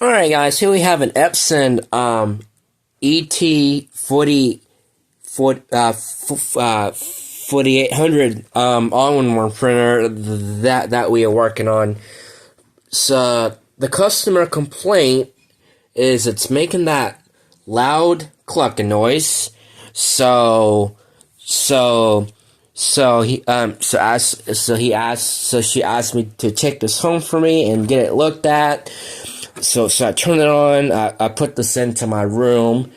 Alright guys, here we have an Epson Et-4800 all-in-one printer that we are working on. So the customer complaint is it's making that loud clucking noise. So she asked me to take this home for me and get it looked at. So I turned it on. I put this into my room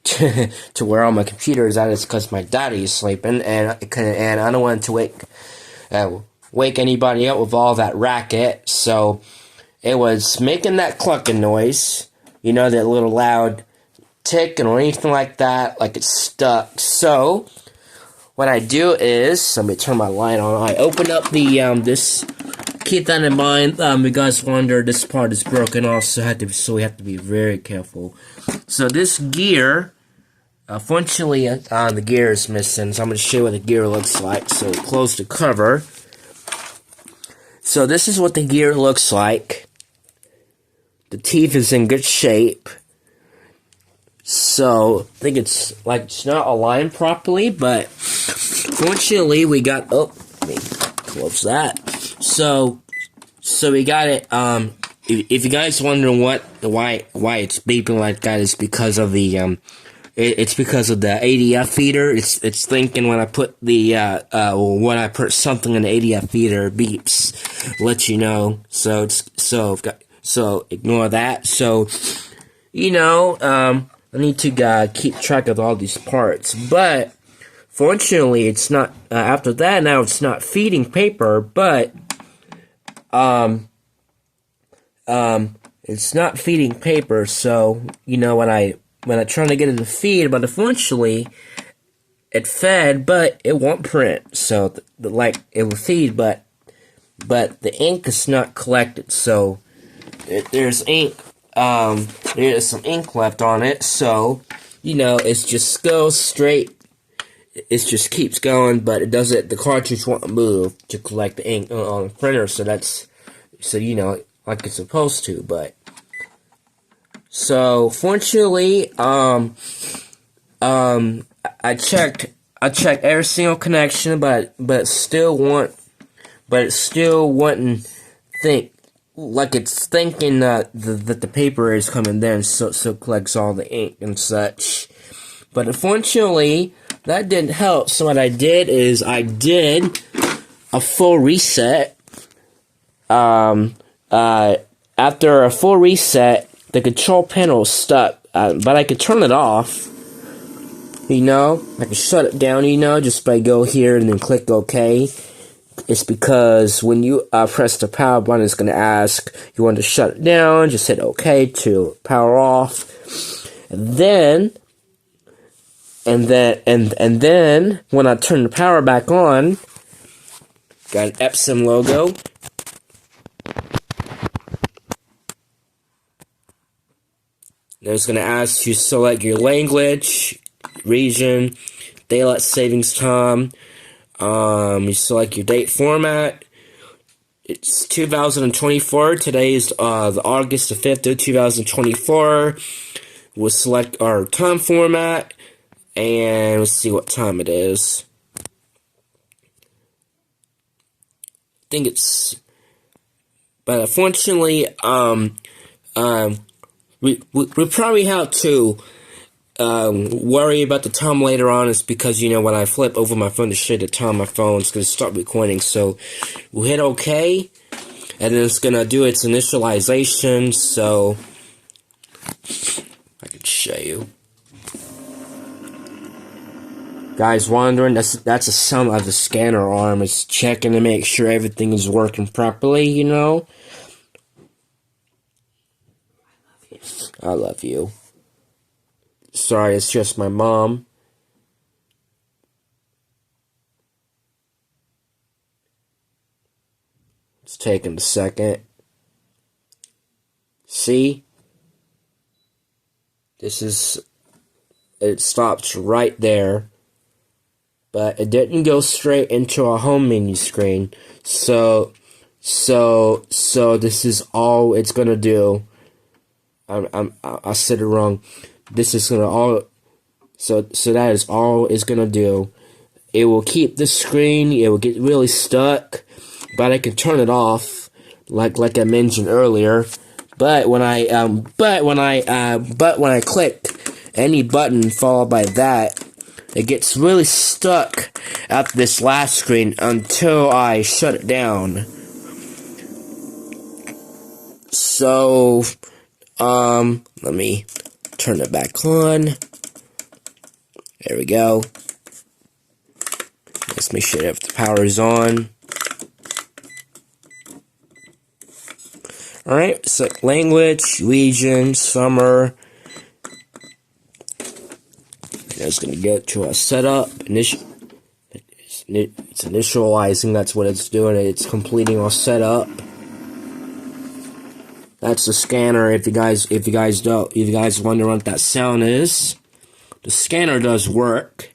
to where all my computer is at. It's because my daddy is sleeping, and I don't want to wake anybody up with all that racket. So it was making that clucking noise, you know, that little loud ticking or anything like that, like it's stuck. So what I do is, let me turn my light on. I open up the this. Keep that in mind. You guys wonder, this part is broken off, so we have to be very careful. So this gear, unfortunately, the gear is missing. So I'm going to show you what the gear looks like. So close the cover. So this is what the gear looks like. The teeth is in good shape. So I think it's not aligned properly, but fortunately we got. Oh, let me close that. So we got it. If you guys wondering why it's beeping like that, it's because of the it's because of the ADF feeder. It's thinking when I put when I put something in the ADF feeder, it beeps, let you know. So ignore that. So you know, I need to keep track of all these parts, but fortunately, it's not. After that, now it's not feeding paper, but it's not feeding paper. So you know, when I try to get it to feed, but unfortunately, it fed, but it won't print. So it will feed, but the ink is not collected. So there's ink. There's some ink left on it. So you know, it just goes straight. It just keeps going, but it doesn't. The cartridge won't move to collect the ink on the printer. So you know, like it's supposed to. But so fortunately, I checked every single connection, but it still wouldn't think like it's thinking that the paper is coming then, so it collects all the ink and such. But unfortunately, that didn't help. So what I did is I did a full reset. After a full reset, the control panel is stuck, but I could turn it off. You know, I can shut it down. You know, just by go here and then click OK. It's because when you press the power button, it's going to ask you want to shut it down. Just hit OK to power off, and then when I turn the power back on, got an Epson logo. Then it's going to ask you to select your language, region, daylight savings time. You select your date format. It's 2024. Today is the August the 5th of 2024. We'll select our time format. And let's see what time it is. I think it's, but unfortunately, we probably have to worry about the time later on. Is because, you know, when I flip over my phone to show the time, my phone's gonna start recording. So we'll hit OK, and then it's gonna do its initialization. So I can show you. Guys wondering, that's a sound of the scanner arm. It's checking to make sure everything is working properly, you know. I love you. Sorry, it's just my mom. It's taking a second. See? It stops right there. But it didn't go straight into our home menu screen. So this is all it's gonna do. I said it wrong. This is gonna all. So that is all it's gonna do. It will keep the screen. It will get really stuck, but I can turn it off, like I mentioned earlier. But when I click any button followed by that, it gets really stuck at this last screen until I shut it down. So, let me turn it back on. There we go. Let's make sure that the power is on. Alright, so language, region, summer. It's going to get to a setup. It's initializing, that's what it's doing. It's completing our setup. That's the scanner. If you guys wonder what that sound is, the scanner does work.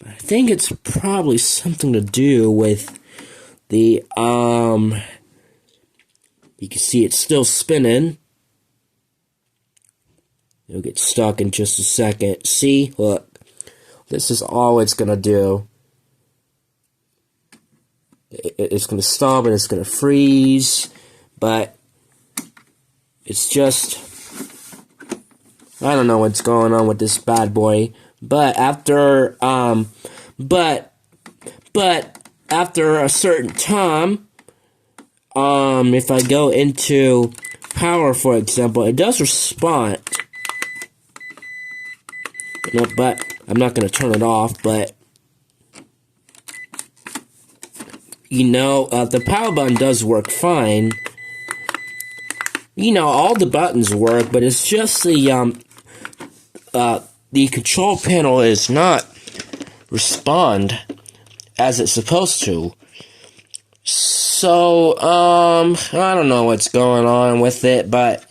But I think it's probably something to do with the you can see it's still spinning. It'll get stuck in just a second. See, look, this is all it's gonna do. It's gonna stop and it's gonna freeze. But it's just, I don't know what's going on with this bad boy. But after after a certain time, if I go into power, for example, it does respond. You know, but I'm not gonna turn it off. But you know, the power button does work fine. You know, all the buttons work, but it's just the control panel is not respond as it's supposed to. So, I don't know what's going on with it, but,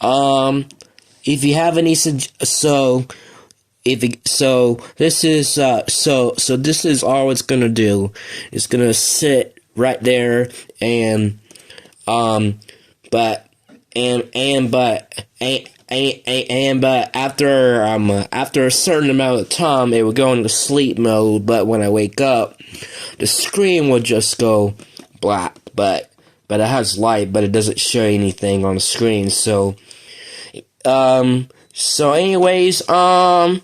if you have any so this is all it's gonna do. It's gonna sit right there and, but after a certain amount of time, it will go into sleep mode. But when I wake up, the screen will just go black. But it has light, but it doesn't show anything on the screen. So, anyways, so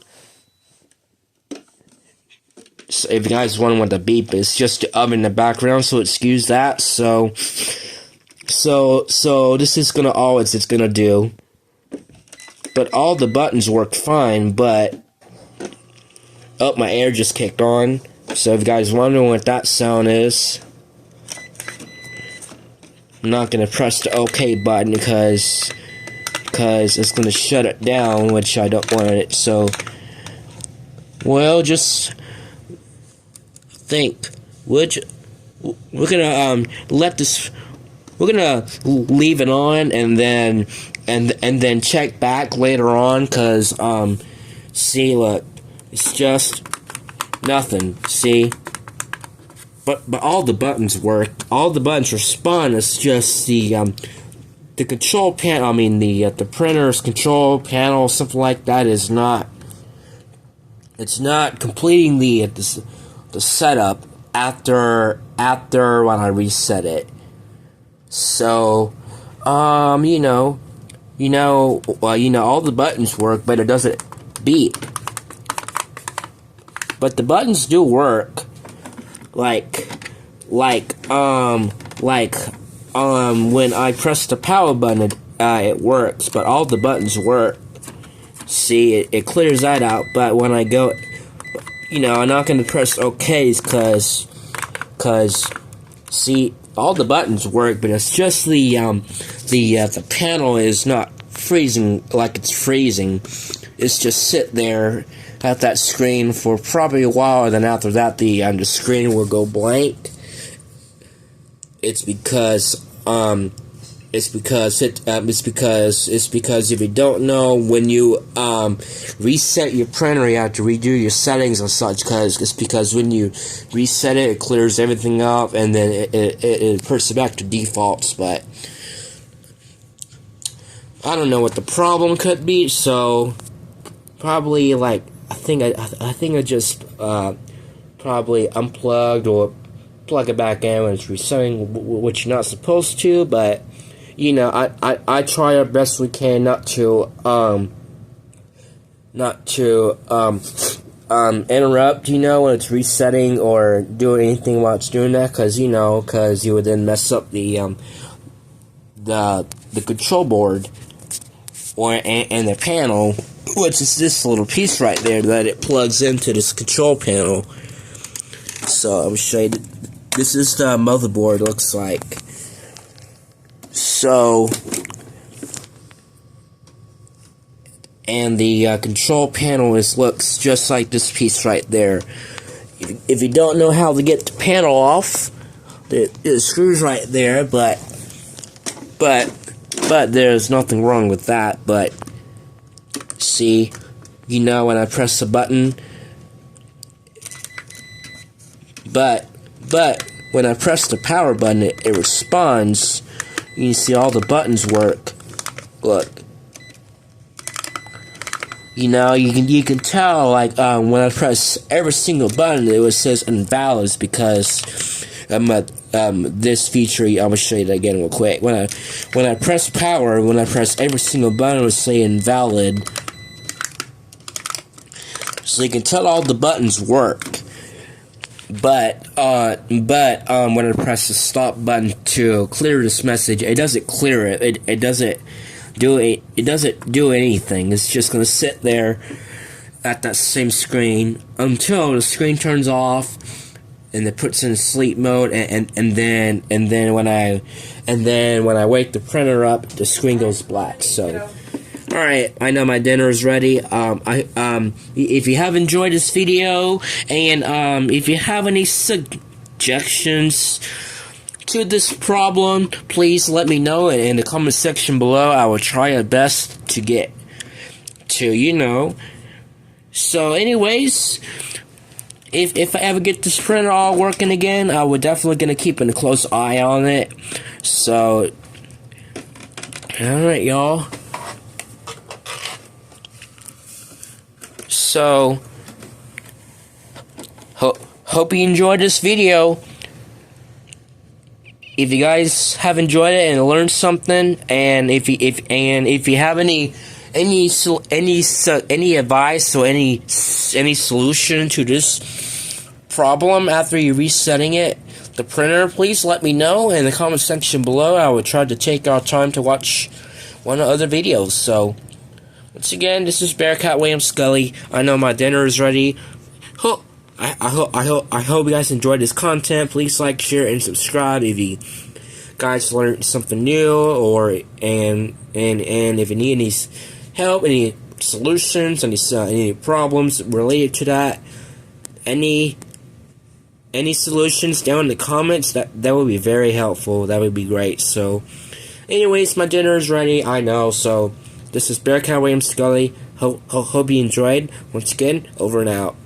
if you guys wonder what the beep is, just the oven in the background. So excuse that. So this is gonna all it's gonna do. But all the buttons work fine, but oh, my air just kicked on. So if you guys wondering what that sound is, I'm not gonna press the OK button because it's gonna shut it down, which I don't want it. So, well, just think, we're gonna let this. We're gonna leave it on and then check back later on, cause see, look, it's just nothing. See, but all the buttons work. All the buttons respond. It's just the control panel. I mean the printer's control panel, something like that, is not. It's not completing the setup after when I reset it. So, all the buttons work, but it doesn't beep. But the buttons do work, like when I press the power button, it works. But all the buttons work. See, it clears that out. But when I go, I'm not gonna press OK, cause see. All the buttons work, but it's just the panel is not freezing like it's freezing. It's just sit there at that screen for probably a while, and then after that, the screen will go blank. It's because if you don't know, when you reset your printer, you have to redo your settings and such, because when you reset it, it clears everything up, and then it puts it back to defaults. But I don't know what the problem could be, so probably like I think I just probably unplugged or plug it back in when it's resetting, which you're not supposed to. But you know, I try our best we can not to interrupt, you know, when it's resetting or do anything while it's doing that, because you would then mess up the control board and the panel, which is this little piece right there that it plugs into this control panel. So I'm show you. This is the motherboard. Looks like. So, and the control panel looks just like this piece right there. If you don't know how to get the panel off, the screws right there, but there's nothing wrong with that. But see, you know, when I press the button, but when I press the power button, it responds. You can see all the buttons work. Look, you know, you can tell, like, when I press every single button, it says invalid, because this feature, I'm gonna show you that again real quick. When I press power, when I press every single button, it will say invalid. So you can tell all the buttons work. But when I press the stop button to clear this message, it doesn't clear it. It doesn't do it. It doesn't do anything. It's just gonna sit there at that same screen until the screen turns off and it puts in sleep mode. And then when I wake the printer up, the screen goes black. So. Alright, I know my dinner is ready. If you have enjoyed this video, and if you have any suggestions to this problem, please let me know in the comment section below. I will try my best to get to, you know. So anyways, if I ever get this printer all working again, I will definitely gonna keep a close eye on it. So, alright, y'all. So, hope you enjoyed this video. If you guys have enjoyed it and learned something, and if you have any advice or any solution to this problem after you resetting the printer, please let me know in the comment section below. I will try to take our time to watch one of the other videos. So. Once again, this is Bearcat William Scully. I know my dinner is ready. I hope you guys enjoyed this content. Please like, share, and subscribe if you guys learned something new, or and if you need any help, any solutions, any problems related to that, any solutions down in the comments, that would be very helpful. That would be great. So, anyways, my dinner is ready. I know. So. This is Bearcat William Scully. Hope you enjoyed. Once again, over and out.